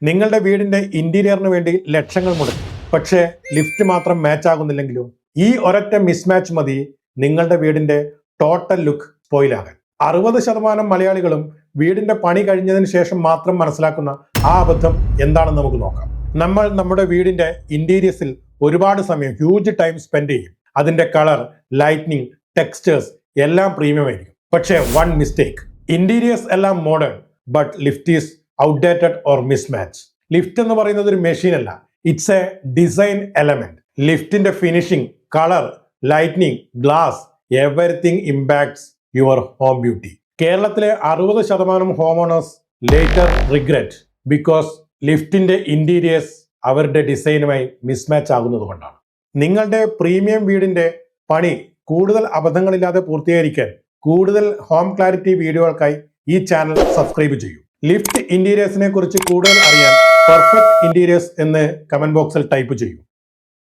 നിങ്ങളുടെ വീടിന്റെ ഇന്റീരിയറിന് വേണ്ടി ലക്ഷങ്ങൾ മുടക്കി, പക്ഷേ ലിഫ്റ്റ് മാത്രം മാച്ച് ആകുന്നില്ലെങ്കിലോ? ഈ ഒരൊറ്റ മിസ്മാച്ച് മതി നിങ്ങളുടെ വീടിന്റെ ടോട്ടൽ ലുക്ക് സ്പോയിലാകാൻ. 60% മലയാളികളും വീടിന്റെ പണി കഴിഞ്ഞതിന് ശേഷം മാത്രം മനസ്സിലാക്കുന്ന ആ അബദ്ധം എന്താണെന്ന് നമുക്ക് നോക്കാം. നമ്മൾ നമ്മുടെ വീടിന്റെ ഇന്റീരിയർസിൽ ഒരുപാട് സമയം, ഹ്യൂജ് ടൈം സ്പെൻഡ് ചെയ്യും. അതിന്റെ കളർ, ലൈറ്റ്നിങ്, ടെക്സ്റ്റേഴ്സ് എല്ലാം പ്രീമിയം ആയിരിക്കും. പക്ഷേ വൺ മിസ്റ്റേക്ക്, ഇന്റീരിയേഴ്സ് എല്ലാം modern, but lift is outdated or mismatch. Lift എന്ന് പറയുന്നത് ഒരു മെഷീൻ അല്ല, ഇറ്റ്സ് എ ഡിസൈൻ എലമെന്റ്. ലിഫ്റ്റിന്റെ finishing, colour, lighting, glass, everything impacts your home beauty. കേരളത്തിലെ 60% home owners later regret because ലിഫ്റ്റിന്റെ ഇന്റീരിയേഴ്സ് അവരുടെ ഡിസൈനുമായി മിസ്മാച്ച് ആകുന്നത് കൊണ്ടാണ്. നിങ്ങളുടെ പ്രീമിയം വീടിന്റെ പണി കൂടുതൽ അബദ്ധങ്ങളില്ലാതെ പൂർത്തീകരിക്കാൻ കൂടുതൽ ഹോം ക്ലാരിറ്റി വീഡിയോകൾക്കായി ഈ ചാനൽ സബ്സ്ക്രൈബ് ചെയ്യൂ. ലിഫ്റ്റ് ഇന്റീരിയേഴ്സിനെ കുറിച്ച് കൂടുതൽ അറിയാൻ പെർഫെക്റ്റ് ഇന്റീരിയേഴ്സ് എന്ന് കമന്റ് ബോക്സിൽ ടൈപ്പ് ചെയ്യൂ.